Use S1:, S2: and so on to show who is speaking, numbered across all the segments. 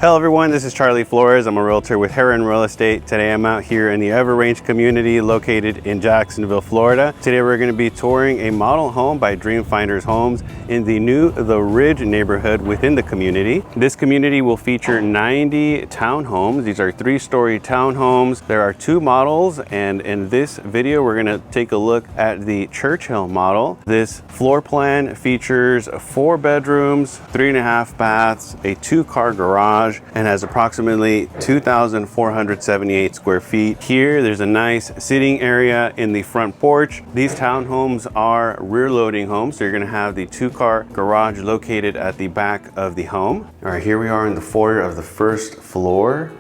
S1: Hello everyone, this is Charlie Flores. I'm a realtor with Herron Real Estate. Today I'm out here in the Everrange community located in Jacksonville, Florida. Today we're going to be touring a model home by Dreamfinders Homes in the new The Ridge neighborhood within the community. This community will feature 90 townhomes. These are 3-story townhomes. There are 2 models, and in this video we're going to take a look at the Churchill model. This floor plan features 4 bedrooms, 3.5 baths, a 2-car garage, and has approximately 2,478 square feet. Here, there's a nice sitting area in the front porch. These townhomes are rear loading homes, so you're gonna have the 2-car garage located at the back of the home. All right, here we are in the foyer of the first floor.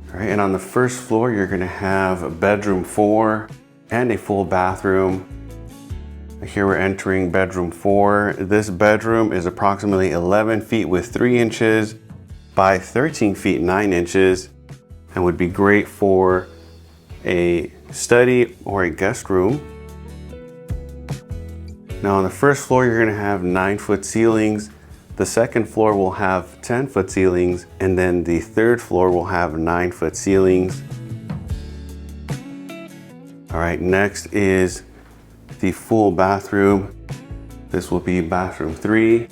S1: All right, and on the first floor, you're gonna have bedroom 4 and a full bathroom. Here we're entering bedroom 4. This bedroom is approximately 11 feet with 3 inches by 13 feet 9 inches and would be great for a study or a guest room. Now on the first floor, you're gonna have 9-foot ceilings. The second floor will have 10-foot ceilings, and then the third floor will have 9-foot ceilings. All right, next is the full bathroom. This will be bathroom 3.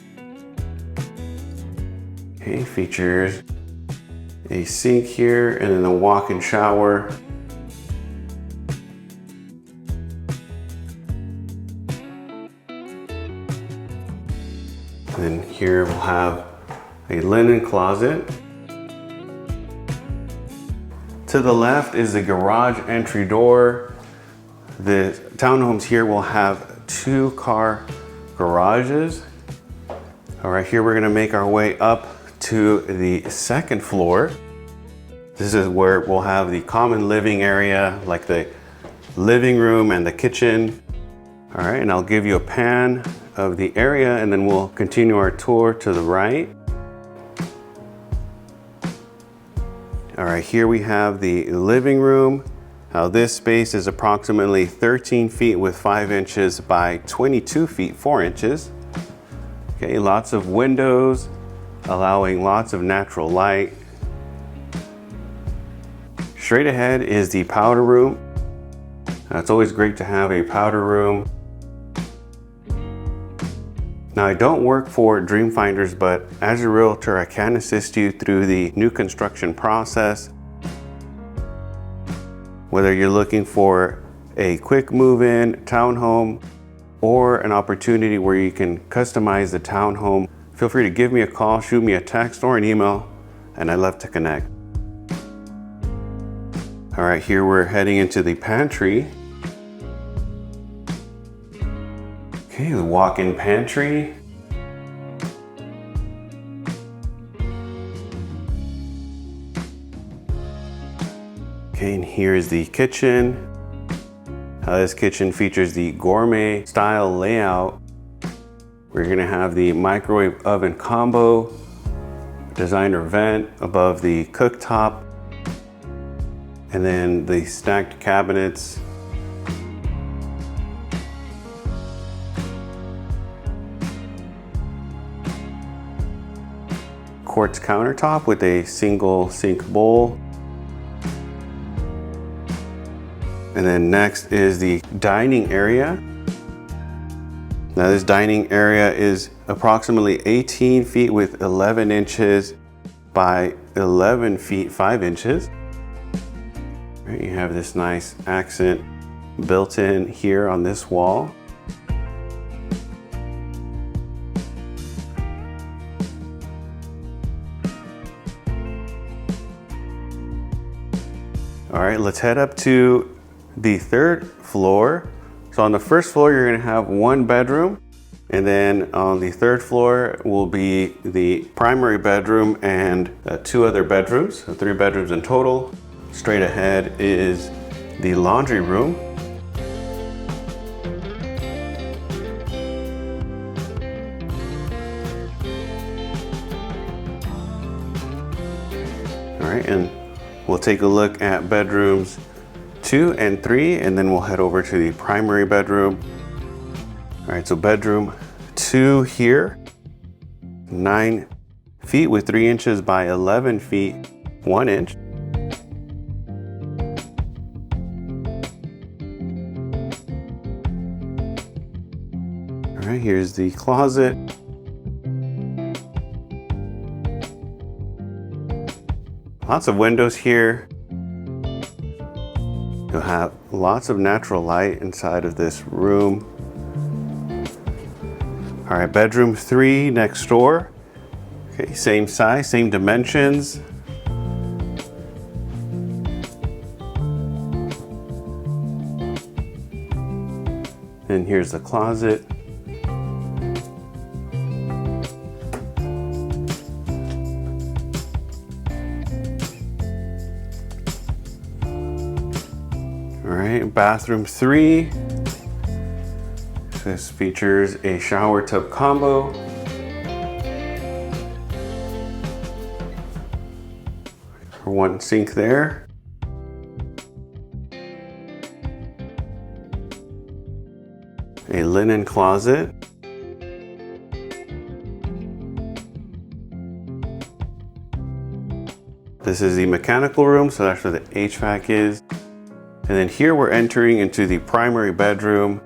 S1: Okay, features a sink here and then a walk-in shower. And then here we'll have a linen closet. To the left is the garage entry door. The townhomes here will have 2-car garages. All right, here we're gonna make our way up to the second floor. This is where we'll have the common living area, like the living room and the kitchen. All right, and I'll give you a pan of the area and then we'll continue our tour to the right. All right, here we have the living room. Now this space is approximately 13 feet with 5 inches by 22 feet 4 inches. Okay, lots of windows, allowing lots of natural light. Straight ahead is the powder room. It's always great to have a powder room. Now I don't work for Dreamfinders, but as a realtor, I can assist you through the new construction process. Whether you're looking for a quick move-in townhome or an opportunity where you can customize the townhome, feel free to give me a call, shoot me a text or an email, and I'd love to connect. All right, here we're heading into the pantry. Okay, the walk-in pantry. Okay, and here's the kitchen. This kitchen features the gourmet style layout. We're gonna have the microwave oven combo, designer vent above the cooktop, and then the stacked cabinets. Quartz countertop with a single sink bowl. And then next is the dining area. Now this dining area is approximately 18 feet with 11 inches by 11 feet 5 inches. Right, you have this nice accent built in here on this wall. All right, let's head up to the third floor. So on the first floor, you're gonna have 1 bedroom. And then on the third floor will be the primary bedroom and 2 other bedrooms, so 3 bedrooms in total. Straight ahead is the laundry room. All right, and we'll take a look at bedrooms 2 and 3, and then we'll head over to the primary bedroom. All right, so bedroom 2 here, 9 feet with 3 inches by 11 feet, 1 inch. All right, here's the closet. Lots of windows here. You'll have lots of natural light inside of this room. All right, bedroom 3 next door. Okay, same size, same dimensions. And here's the closet. All right, bathroom 3. This features a shower tub combo. One sink there. A linen closet. This is the mechanical room, so that's where the HVAC is. And then here we're entering into the primary bedroom.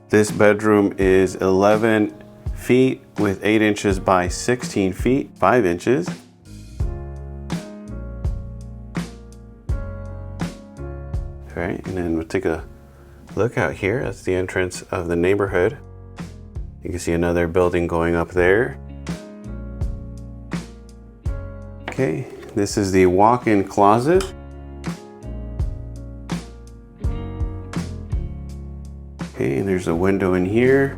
S1: This bedroom is 11 feet with 8 inches by 16 feet, 5 inches. All right, and then we'll take a look out here. That's the entrance of the neighborhood. You can see another building going up there. Okay, this is the walk-in closet. Okay, and there's a window in here.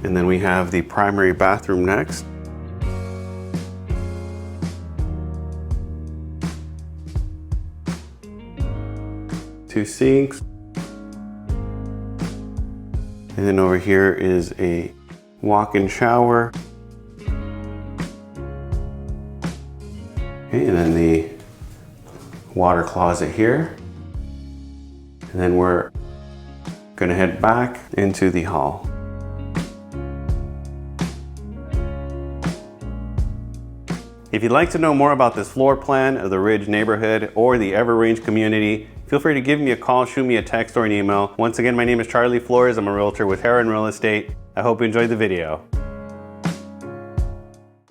S1: And then we have the primary bathroom next. Two sinks. And then over here is a walk-in shower. Okay, and then the water closet here. And then we're gonna head back into the hall. If you'd like to know more about this floor plan of the Ridge neighborhood or the Ever Range community, feel free to give me a call, shoot me a text or an email. Once again, my name is Charlie Flores. I'm a realtor with Herron Real Estate. I hope you enjoyed the video.